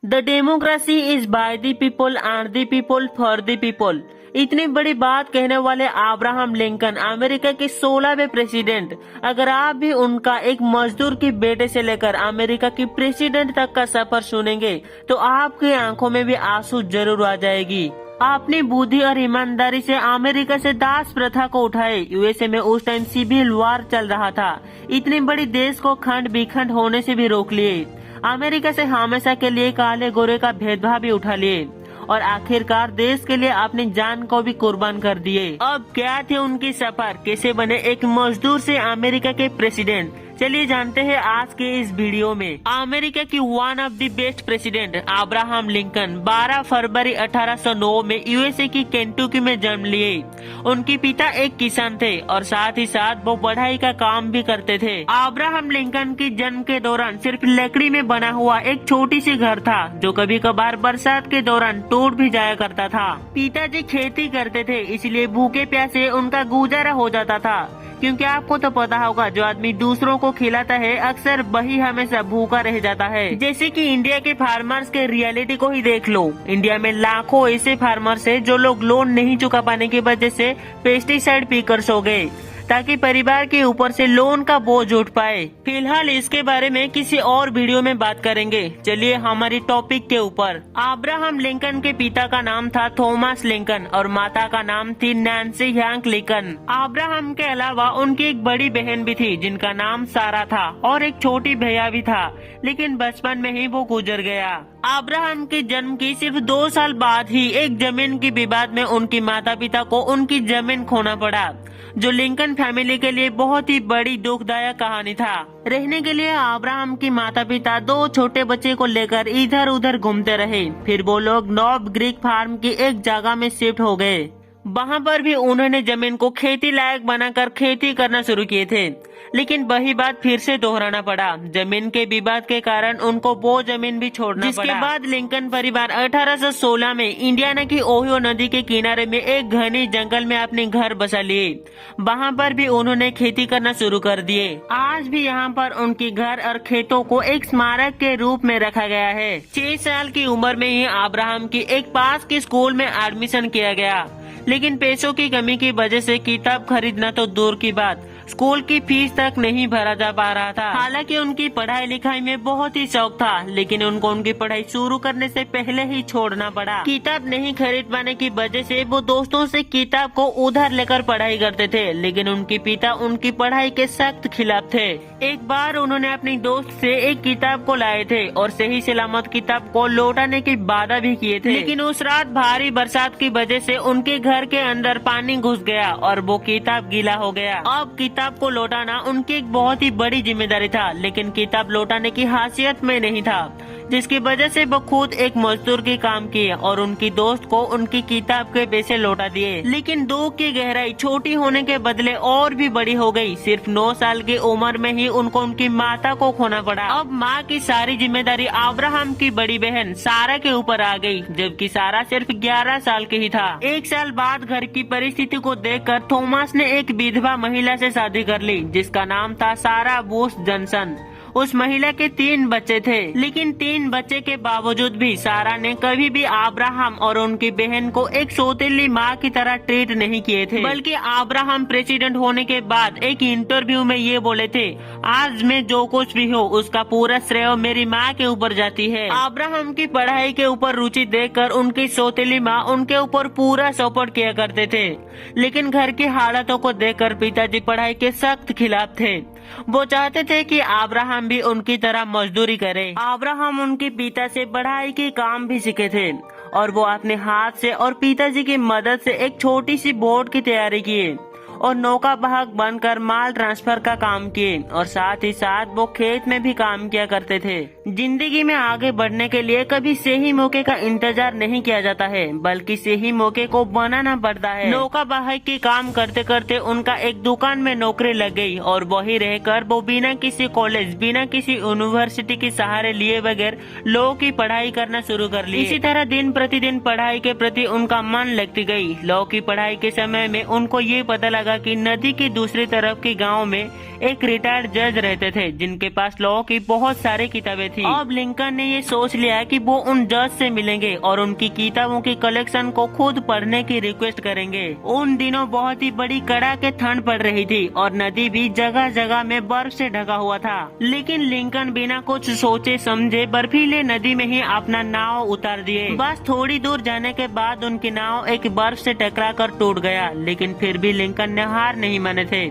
The democracy is by the people and the people for the people. इतनी बड़ी बात कहने वाले अब्राहम लिंकन अमेरिका के 16वें प्रेसिडेंट। अगर आप भी उनका एक मजदूर के बेटे से लेकर अमेरिका की प्रेसिडेंट तक का सफर सुनेंगे तो आपकी आंखों में भी आंसू जरूर आ जाएगी। अपनी बुद्धि और ईमानदारी से अमेरिका से दास प्रथा को उठाए। यूएसए में उस टाइम सिविल वार चल रहा था। इतनी बड़ी देश को खंड विखंड होने से भी रोक लिए। अमेरिका से हमेशा के लिए काले गोरे का भेदभाव भी उठा लिए और आखिरकार देश के लिए अपनी जान को भी कुर्बान कर दिए। अब क्या थे उनकी सफर, कैसे बने एक मजदूर से अमेरिका के प्रेसिडेंट, चलिए जानते हैं आज के इस वीडियो में। अमेरिका की one of the best president Abraham Lincoln 12 फरवरी 1809 में यूएसए की केंटुकी में जन्म लिए। उनके पिता एक किसान थे और साथ ही साथ वो पढ़ाई का काम भी करते थे। अब्राहम लिंकन के जन्म के दौरान सिर्फ लकड़ी में बना हुआ एक छोटी सी घर था जो कभी कभार बरसात के दौरान टूट भी जाया करता था। पिताजी खेती करते थे, इसलिए भूखे प्यासे उनका गुजारा हो जाता था। क्योंकि आपको तो पता होगा, जो आदमी दूसरों को खिलाता है अक्सर वही हमेशा भूखा रह जाता है। जैसे कि इंडिया के फार्मर्स के रियलिटी को ही देख लो। इंडिया में लाखों ऐसे फार्मर्स हैं जो लोग लोन नहीं चुका पाने की वजह से पेस्टिसाइड पीकर सो गए ताकि परिवार के ऊपर से लोन का बोझ उठ पाए। फिलहाल इसके बारे में किसी और वीडियो में बात करेंगे। चलिए हमारी टॉपिक के ऊपर। अब्राहम लिंकन के पिता का नाम था थॉमस लिंकन और माता का नाम थी नैन्सी हैंक लिंकन। अब्राहम के अलावा उनकी एक बड़ी बहन भी थी जिनका नाम सारा था और एक छोटी भैया भी था, लेकिन बचपन में ही वो गुजर गया। अब्राहम के जन्म की सिर्फ 2 साल बाद ही एक जमीन की विवाद में उनकी माता पिता को उनकी जमीन खोना पड़ा, जो लिंकन फैमिली के लिए बहुत ही बड़ी दुखदायक कहानी था। रहने के लिए अब्राहम की माता पिता 2 छोटे बच्चे को लेकर इधर उधर घूमते रहे। फिर वो लोग नॉब ग्रीक फार्म की एक जगह में शिफ्ट हो गए। वहाँ पर भी उन्होंने जमीन को खेती लायक बनाकर खेती करना शुरू किए थे, लेकिन वही बात फिर से दोहराना पड़ा। जमीन के विवाद के कारण उनको वो जमीन भी छोड़ना पड़ा। जिसके बाद लिंकन परिवार 1816 में इंडियाना की ओहियो नदी के किनारे में एक घने जंगल में अपने घर बसा लिए। वहाँ पर भी उन्होंने खेती करना शुरू कर दिए। आज भी यहाँ पर उनके घर और खेतों को एक स्मारक के रूप में रखा गया है। 6 साल की उम्र में ही अब्राहम की एक पास के स्कूल में एडमिशन किया गया, लेकिन पैसों की कमी की वजह से किताब खरीदना तो दूर की बात, स्कूल की फीस तक नहीं भरा जा पा रहा था। हालांकि उनकी पढ़ाई लिखाई में बहुत ही शौक था, लेकिन उनको उनकी पढ़ाई शुरू करने से पहले ही छोड़ना पड़ा। किताब नहीं खरीद पाने की वजह से वो दोस्तों से किताब को उधार लेकर पढ़ाई करते थे, लेकिन उनके पिता उनकी पढ़ाई के सख्त खिलाफ थे। एक बार उन्होंने अपनी दोस्त से एक किताब को लाए थे और सही सलामत किताब को लौटाने की वादा भी किए थे, लेकिन उस रात भारी बरसात की वजह से उनके घर के अंदर पानी घुस गया और वो किताब गीला हो गया। अब किताब को लौटाना उनकी एक बहुत ही बड़ी जिम्मेदारी था, लेकिन किताब लौटाने की हासियत में नहीं था, जिसकी वजह से वो खुद एक मजदूर के काम किए और उनकी दोस्त को उनकी किताब के पैसे लौटा दिए। लेकिन दुख की गहराई छोटी होने के बदले और भी बड़ी हो गई। सिर्फ 9 साल की उम्र में ही उनको उनकी माता को खोना पड़ा। अब माँ की सारी जिम्मेदारी अब्राहम की बड़ी बहन सारा के ऊपर आ गई, जबकि सारा सिर्फ 11 साल की ही था। 1 साल बाद घर की परिस्थिति को देखकर थॉमस ने एक विधवा महिला से शादी कर ली, जिसका नाम था सारा बुश जॉनसन। उस महिला के 3 बच्चे थे, लेकिन 3 बच्चे के बावजूद भी सारा ने कभी भी अब्राहम और उनकी बहन को एक सौतेली माँ की तरह ट्रीट नहीं किए थे। बल्कि अब्राहम प्रेसिडेंट होने के बाद एक इंटरव्यू में ये बोले थे, आज मैं जो कुछ भी हूँ उसका पूरा श्रेय मेरी माँ के ऊपर जाती है। अब्राहम की पढ़ाई के ऊपर रुचि देखकर उनकी सौतेली माँ उनके ऊपर पूरा सपोर्ट किया करते थे, लेकिन घर की हालातों को देखकर पिताजी पढ़ाई के सख्त खिलाफ थे। वो चाहते थे कि अब्राहम भी उनकी तरह मजदूरी करे। अब्राहम उनके पिता से पढ़ाई के काम भी सीखे थे और वो अपने हाथ से और पिताजी की मदद से एक छोटी सी बोट की तैयारी किए और नौका वाहक बनकर माल ट्रांसफर का काम किए और साथ ही साथ वो खेत में भी काम किया करते थे। जिंदगी में आगे बढ़ने के लिए कभी सही मौके का इंतजार नहीं किया जाता है, बल्कि सही मौके को बनाना पड़ता है। नौका वाहक के काम करते करते उनका एक दुकान में नौकरी लग गई और वही रहकर वो बिना किसी कॉलेज, बिना किसी यूनिवर्सिटी के सहारे लिए बगैर लॉ की पढ़ाई करना शुरू कर ली। इसी तरह दिन प्रतिदिन पढ़ाई के प्रति उनका मन लगती गई। लॉ की पढ़ाई के समय में उनको ये पता लगा कि नदी की दूसरी तरफ के गांव में एक रिटायर्ड जज रहते थे, जिनके पास लॉ की बहुत सारी किताबें थी। अब लिंकन ने ये सोच लिया कि वो उन जज से मिलेंगे और उनकी किताबों की कलेक्शन को खुद पढ़ने की रिक्वेस्ट करेंगे। उन दिनों बहुत ही बड़ी कड़ाके ठंड पड़ रही थी और नदी भी जगह जगह में बर्फ से ढका हुआ था, लेकिन लिंकन बिना कुछ सोचे समझे बर्फीले नदी में ही अपना नाव उतार दिए। बस थोड़ी दूर जाने के बाद उनकी नाव एक बर्फ से टकराकर टूट गया, लेकिन फिर भी लिंकन ने हार नहीं माने थे।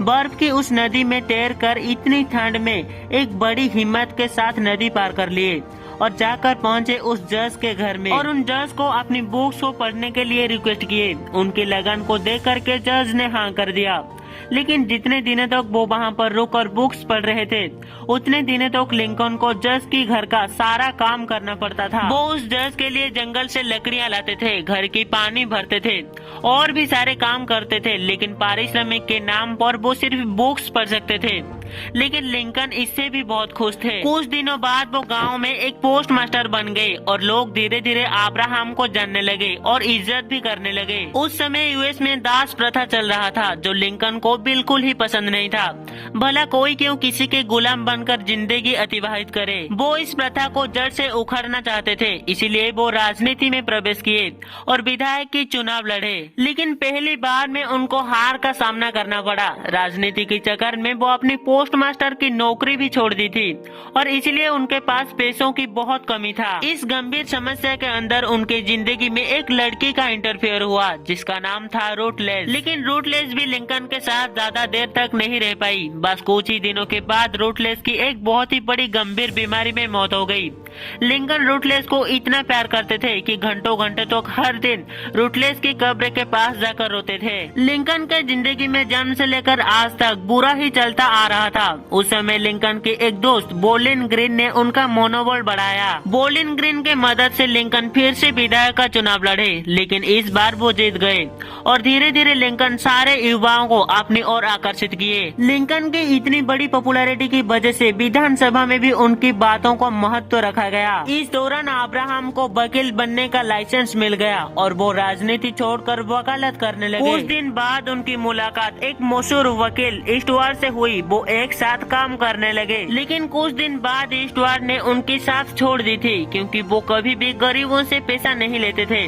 बर्फ की उस नदी में तैरकर इतनी ठंड में एक बड़ी हिम्मत के साथ नदी पार कर लिए और जाकर पहुंचे उस जज के घर में और उन जज को अपनी बुक्स को पढ़ने के लिए रिक्वेस्ट किए। उनकी लगन को देख करके जज ने हाँ कर दिया, लेकिन जितने दिनों तक वो वहाँ पर रुक कर बुक्स पढ़ रहे थे उतने दिनों तक लिंकन को जज की घर का सारा काम करना पड़ता था। वो उस जज के लिए जंगल से लकड़ियाँ लाते थे, घर की पानी भरते थे और भी सारे काम करते थे, लेकिन पारिश्रमिक के नाम पर वो सिर्फ बुक्स पढ़ सकते थे। लेकिन लिंकन इससे भी बहुत खुश थे। कुछ दिनों बाद वो गांव में एक पोस्ट मास्टर बन गए और लोग धीरे धीरे अब्राहम को जानने लगे और इज्जत भी करने लगे। उस समय यूएस में दास प्रथा चल रहा था जो लिंकन को बिल्कुल ही पसंद नहीं था। भला कोई क्यों किसी के गुलाम बनकर जिंदगी अतिबाहित करे। वो इस प्रथा को जड़ से उखाड़ना चाहते थे, इसीलिए वो राजनीति में प्रवेश किए और विधायक की चुनाव लड़े, लेकिन पहली बार में उनको हार का सामना करना पड़ा। राजनीति के चक्कर में वो अपनी पोस्ट मास्टर की नौकरी भी छोड़ दी थी और इसलिए उनके पास पैसों की बहुत कमी था। इस गंभीर समस्या के अंदर उनकी जिंदगी में एक लड़की का इंटरफेयर हुआ जिसका नाम था रूटलेस। लेकिन रूटलेस भी लिंकन के साथ ज्यादा देर तक नहीं रह पाई। बस कुछ ही दिनों के बाद रूटलेस की एक बहुत ही बड़ी गंभीर बीमारी में मौत हो गई। लिंकन रूटलेस को इतना प्यार करते थे कि घंटों घंटे तक हर दिन रूटलेस की कब्र के पास जाकर रोते थे। लिंकन के जिंदगी में जन्म से लेकर आज तक बुरा ही चलता आ रहा था। उस समय लिंकन के एक दोस्त बोलिन ग्रीन ने उनका मनोबल बढ़ाया। बोलिन ग्रीन के मदद से लिंकन फिर से विधायक का चुनाव लड़े, लेकिन इस बार वो जीत गए और धीरे धीरे लिंकन सारे युवाओं को अपनी ओर आकर्षित किए। लिंकन की इतनी बड़ी पॉपुलैरिटी की वजह से विधानसभा में भी उनकी बातों को महत्व रखा गया। इस दौरान अब्राहम को वकील बनने का लाइसेंस मिल गया और वो राजनीति छोड़कर वकालत करने लगे। कुछ दिन बाद उनकी मुलाकात एक मशहूर वकील ईस्टवार्ड से हुई। वो एक साथ काम करने लगे, लेकिन कुछ दिन बाद ईस्टवार्ड ने उनकी साथ छोड़ दी थी क्योंकि वो कभी भी गरीबों से पैसा नहीं लेते थे।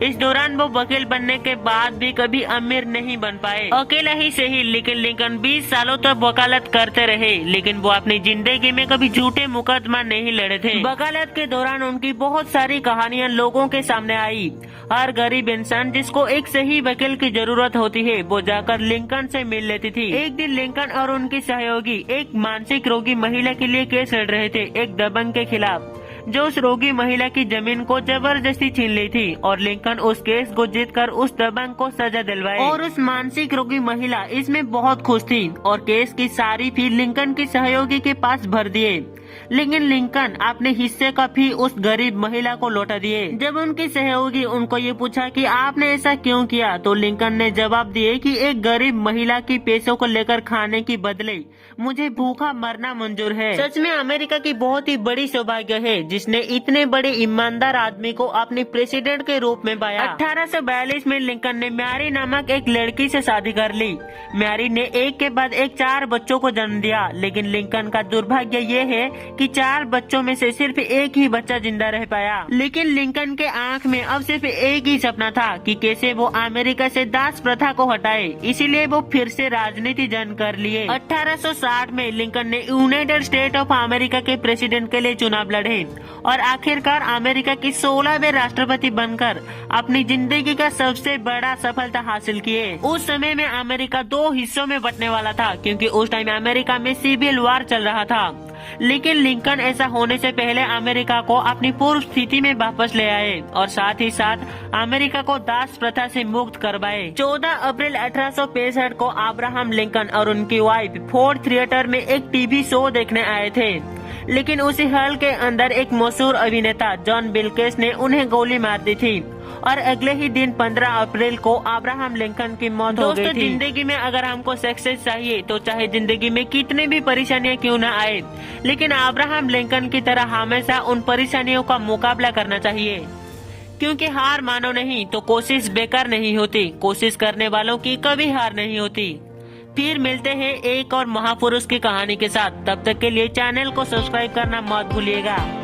इस दौरान वो वकील बनने के बाद भी कभी अमीर नहीं बन पाए। अकेला ही सही, लेकिन लिंकन 20 सालों तक वकालत करते रहे, लेकिन वो अपनी जिंदगी में कभी झूठे मुकदमा नहीं लड़े थे। वकालत के दौरान उनकी बहुत सारी कहानियां लोगों के सामने आई। हर गरीब इंसान जिसको एक सही वकील की जरूरत होती है वो जाकर लिंकन से मिल लेती थी। एक दिन लिंकन और उनकी सहयोगी एक मानसिक रोगी महिला के लिए केस लड़ रहे थे, एक दबंग के खिलाफ जो उस रोगी महिला की जमीन को जबरदस्ती छीन ली थी, और लिंकन उस केस को जीतकर उस दबंग को सजा दिलवाई और उस मानसिक रोगी महिला इसमें बहुत खुश थी और केस की सारी फी लिंकन की सहयोगी के पास भर दिए। लेकिन लिंकन अपने हिस्से का फी उस गरीब महिला को लौटा दिए। जब उनकी सहयोगी उनको ये पूछा कि आपने ऐसा क्यों किया, तो लिंकन ने जवाब दिए कि एक गरीब महिला की पैसों को लेकर खाने की बदले मुझे भूखा मरना मंजूर है। सच में अमेरिका की बहुत ही बड़ी सौभाग्य है जिसने इतने बड़े ईमानदार आदमी को अपने प्रेसिडेंट के रूप में पाया। 1842 में लिंकन ने मैरी नामक एक लड़की से शादी कर ली। मैरी ने एक के बाद एक 4 बच्चों को जन्म दिया, लेकिन लिंकन का दुर्भाग्य ये है कि 4 बच्चों में से सिर्फ एक ही बच्चा जिंदा रह पाया। लेकिन लिंकन के आंख में अब सिर्फ एक ही सपना था कि कैसे वो अमेरिका से दास प्रथा को हटाए, इसीलिए वो फिर से राजनीति ज्वाइन कर लिए। 1860 में लिंकन ने यूनाइटेड स्टेट ऑफ अमेरिका के प्रेसिडेंट के लिए चुनाव लड़े और आखिरकार अमेरिका की 16वें राष्ट्रपति बनकर अपनी जिंदगी का सबसे बड़ा सफलता हासिल किए। उस समय में अमेरिका 2 हिस्सों में बंटने वाला था क्योंकि उस टाइम अमेरिका में सिविल वॉर चल रहा था। लेकिन लिंकन ऐसा होने से पहले अमेरिका को अपनी पूर्व स्थिति में वापस ले आए और साथ ही साथ अमेरिका को दास प्रथा से मुक्त करवाए। 14 अप्रैल 1865 को अब्राहम लिंकन और उनकी वाइफ फोर्ड थिएटर में एक टीवी शो देखने आए थे, लेकिन उसी हॉल के अंदर एक मशहूर अभिनेता जॉन विल्केस ने उन्हें गोली मार दी थी और अगले ही दिन 15 अप्रैल को अब्राहम लिंकन की मौत हो गई थी। जिंदगी में अगर हमको सक्सेस चाहिए तो चाहे जिंदगी में कितने भी परेशानियां क्यों न आए, लेकिन अब्राहम लिंकन की तरह हमेशा उन परेशानियों का मुकाबला करना चाहिए, क्योंकि हार मानो नहीं तो कोशिश बेकार नहीं होती। कोशिश करने वालों की कभी हार नहीं होती। फिर मिलते हैं एक और महापुरुष की कहानी के साथ। तब तक के लिए चैनल को सब्सक्राइब करना मत भूलिएगा।